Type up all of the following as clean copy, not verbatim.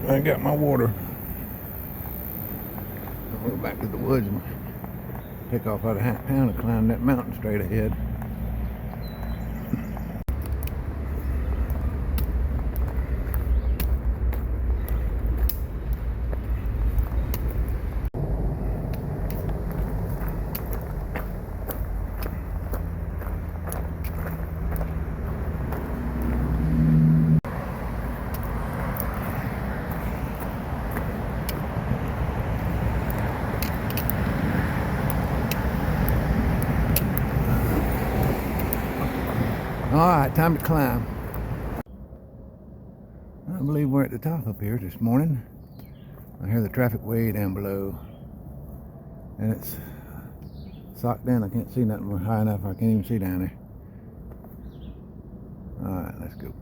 I got my water. I'll go back to the woods and pick off out of town and climb that mountain straight ahead. Alright, time to climb. I believe we're at the top up here this morning. I hear the traffic way down below. And it's socked in. I can't see nothing high enough. I can't even see down there. Alright, let's go.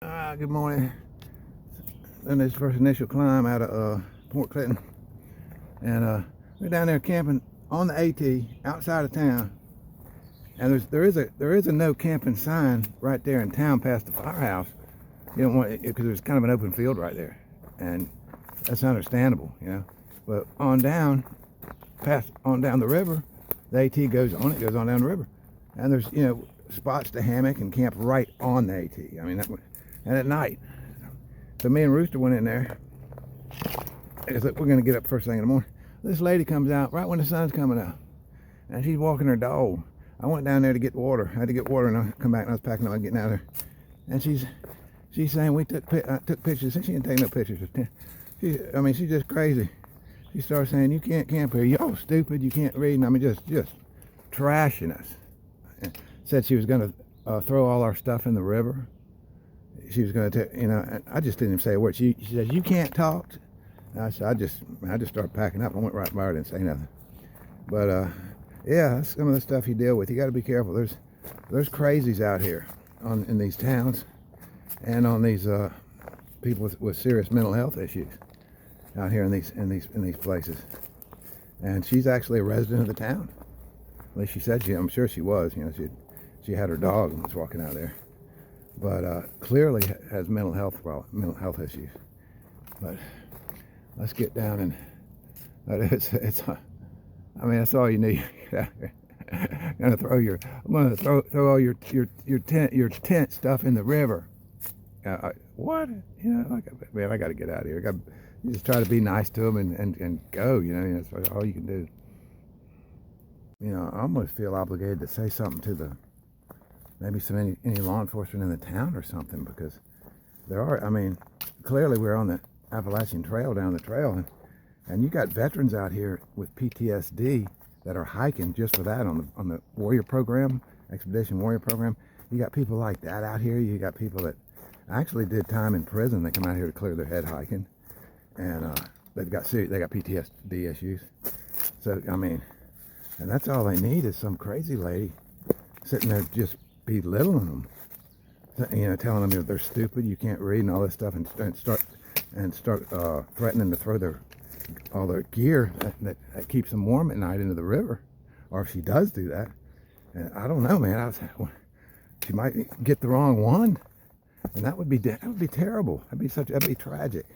Alright, good morning. Done this first initial climb out of Port Clinton. And we're down there camping on the AT outside of town. And there is a no camping sign right there in town past the firehouse. You don't want it because there's kind of an open field right there, and that's understandable, you know. But on down the river, the AT goes on down the river, and there's spots to hammock and camp right on the AT. I mean, and at night. So me and Rooster went in there. It's like we're gonna get up first thing in the morning. This lady comes out right when the sun's coming up, and she's walking her dog. I went down there to get water. I had to get water, and I come back and I was packing up and getting out of there. And she's saying I took pictures. And she didn't take no pictures. She's just crazy. She started saying, "You can't camp here. Y'all stupid. You can't read." And I mean, just trashing us. And said she was going to throw all our stuff in the river. She was going to, and I just didn't even say a word. She said, "You can't talk." And I said, I just started packing up. I went right by her, didn't say nothing. But yeah, that's some of the stuff you deal with. You got to be careful. There's crazies out here in these towns, and on these people with serious mental health issues out here in these places. And she's actually a resident of the town. At least she said I'm sure she was. She had her dog and was walking out there, but clearly has mental health issues. But let's get down and I mean, that's all you need. I'm gonna throw all your tent stuff in the river. What? Man, I got to get out of here. You just try to be nice to them and go. That's all you can do. I almost feel obligated to say something to maybe any law enforcement in the town or something, because there are. I mean, clearly we're on the Appalachian Trail down the trail. And you got veterans out here with PTSD that are hiking just for that on the warrior program, expedition warrior program. You got people like that out here. You got people that actually did time in prison. They come out here to clear their head hiking, and they got PTSD issues. So I mean, and that's all they need is some crazy lady sitting there just belittling them, telling them they're stupid, you can't read, and all this stuff, and start threatening to throw all their gear that keeps them warm at night into the river. Or if she does do that, and I don't know, man, she might get the wrong one, and that would be terrible. That'd be tragic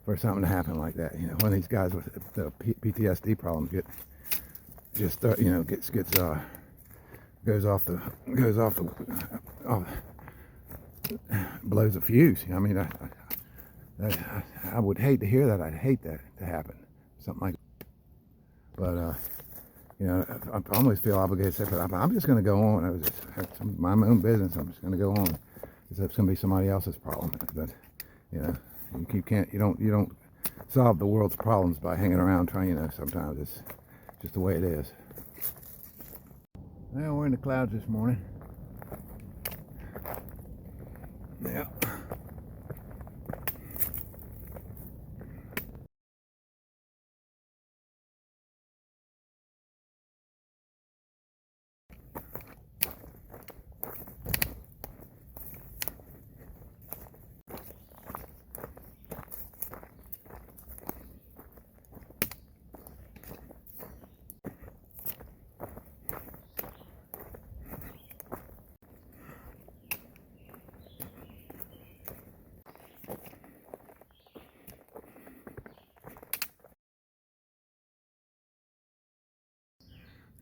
for something to happen like that. One of these guys with the PTSD problems blows a fuse. I mean, I would hate to hear that. I'd hate that to happen, something like that. But I almost feel obligated to say, but I'm just going to go on. It's my own business. I'm just going to go on. It's going to be somebody else's problem. But you don't solve the world's problems by hanging around trying. Sometimes it's just the way it is. Well, we're in the clouds this morning. Yeah.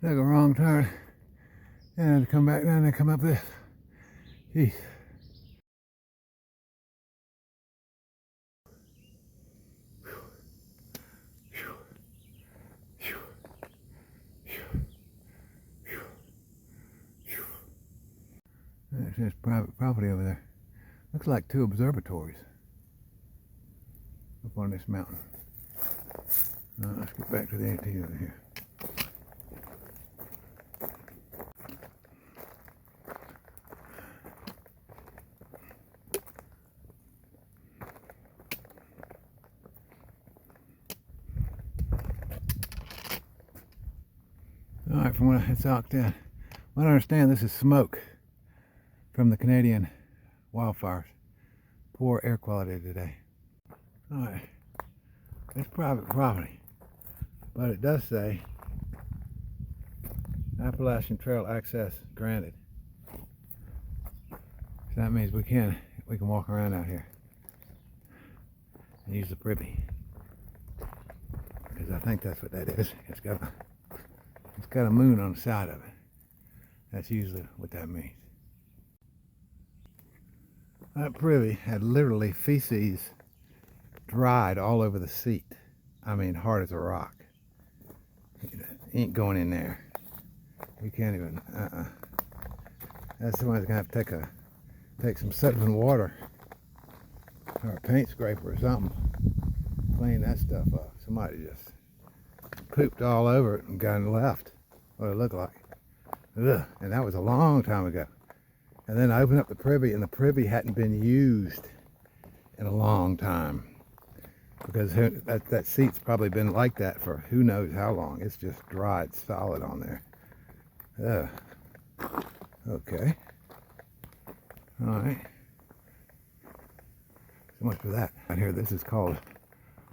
took a wrong turn and I had to come back down and come up this. Jeez. There's just private property over there. Looks like 2 observatories up on this mountain. Let's get back to the AT over here. Alright, from what it's out there, I understand this is smoke from the Canadian wildfires. Poor air quality today. Alright, it's private property, but it does say Appalachian Trail access granted. So that means we can walk around out here and use the privy, because I think that's what that is. It's got a moon on the side of it. That's usually what that means. That privy had literally feces dried all over the seat. I mean, hard as a rock. Ain't going in there. You can't even. That's somebody's gonna have to take some soap and water or a paint scraper or something. Clean that stuff up. Somebody just pooped all over it and got it left. What it looked like. Ugh. And that was a long time ago. And then I opened up the privy, and the privy hadn't been used in a long time, because that seat's probably been like that for who knows how long. It's just dried solid on there. Ugh. Okay. All right. So much for that. Out here, this is called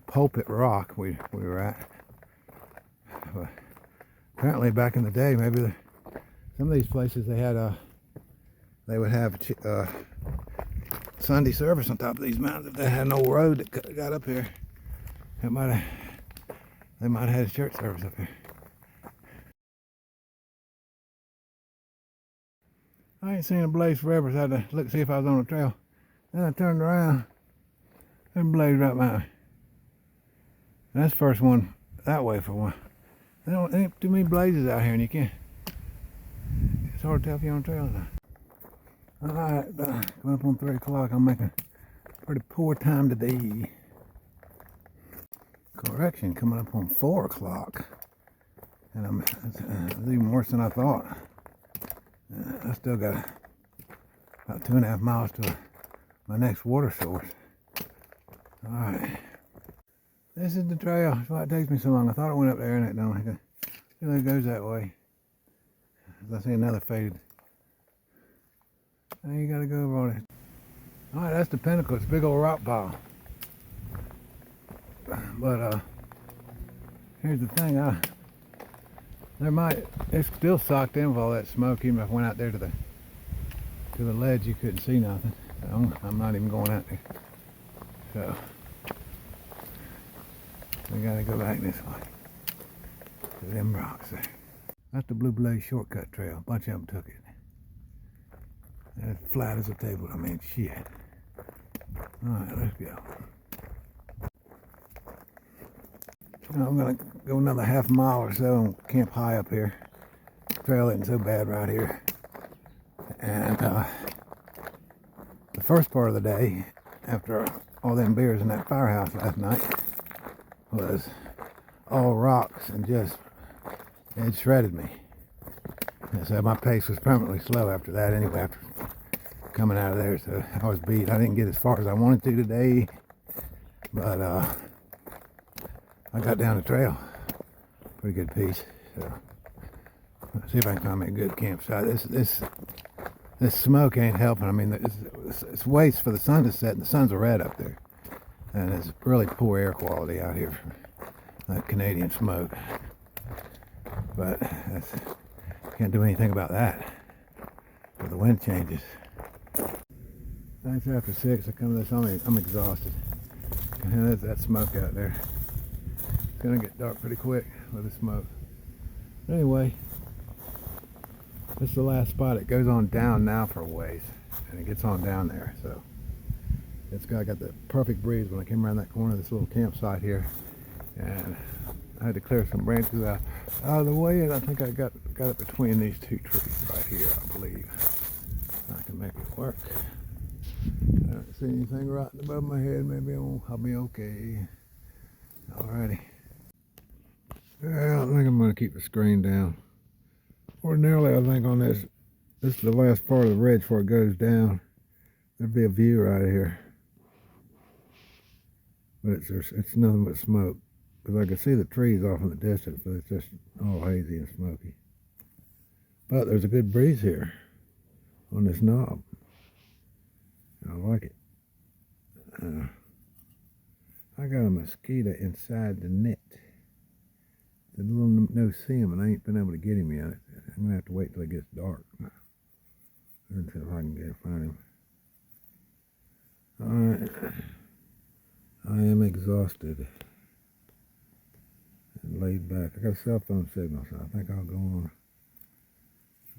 Pulpit Rock. We were at. But apparently, back in the day, maybe some of these places they would have Sunday service on top of these mountains. If they had an old road that got up here, they might have had a church service up here. I ain't seen a blaze forever, so I had to look see if I was on the trail. Then I turned around and blazed right by me. And that's the first one that way for one. There ain't too many blazes out here, and you can't. It's hard to tell if you're on the trail or not. Alright, coming up on 3 o'clock. I'm making a pretty poor time today. Correction, coming up on 4 o'clock. And it's even worse than I thought. I still got about 2.5 miles to my next water source. Alright. This is the trail. That's why it takes me so long. I thought it went up there and it don't. It goes that way. As I see another faded. Now you gotta go over all that. Alright, that's the pinnacle. It's a big old rock pile. But here's the thing, it's still socked in with all that smoke. Even if I went out there to the ledge, you couldn't see nothing. So I'm not even going out there. So we gotta go back this way to them rocks there. That's the Blue Blaze shortcut trail. A bunch of them took it. As flat as a table. I mean, shit. Alright, let's go. Now I'm gonna go another half mile or so and camp high up here. The trail isn't so bad right here. And the first part of the day, after all them beers in that firehouse last night, was all rocks and just, it shredded me. And so my pace was permanently slow after that anyway, after coming out of there. So I was beat. I didn't get as far as I wanted to today, but I got down the trail. Pretty good piece. So let's see if I can find me a good campsite. This smoke ain't helping. I mean, it's waits for the sun to set, and the sun's red up there. And it's really poor air quality out here for that Canadian smoke. But can't do anything about that. But the wind changes. That's after 6. I come to this. I'm exhausted. And there's that smoke out there. It's gonna get dark pretty quick with the smoke. But anyway, This is the last spot. It goes on down now for a ways, and it gets on down there. So it's got the perfect breeze when I came around that corner of this little campsite here, and I had to clear some branches out of the way, and I think I got it between these two trees right here, I believe. I can make it work. I don't see anything right above my head. Maybe I'll be okay. Alrighty. Well, I think I'm going to keep the screen down. Ordinarily, I think on this is the last part of the ridge before it goes down. There'd be a view right here. But it's nothing but smoke. Because I can see the trees off in the distance, but it's just all hazy and smoky. But there's a good breeze here on this knob. I like it. I got a mosquito inside the net. The little no-see-him, and I ain't been able to get him yet. I'm gonna have to wait till it gets dark until I can find him. Alright. I am exhausted and laid back. I got a cell phone signal, so I think I'll go on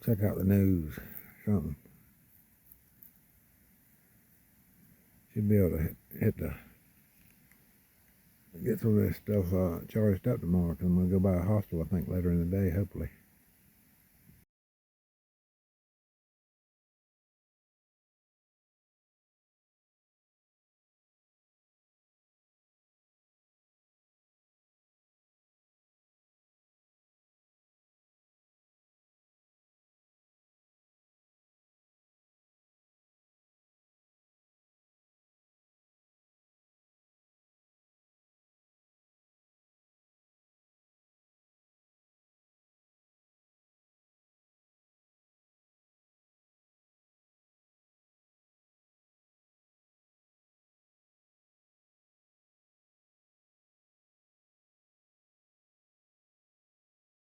check out the news or something. Should be able to get some of this stuff charged up tomorrow, because I'm going to go by a hospital, I think, later in the day, hopefully.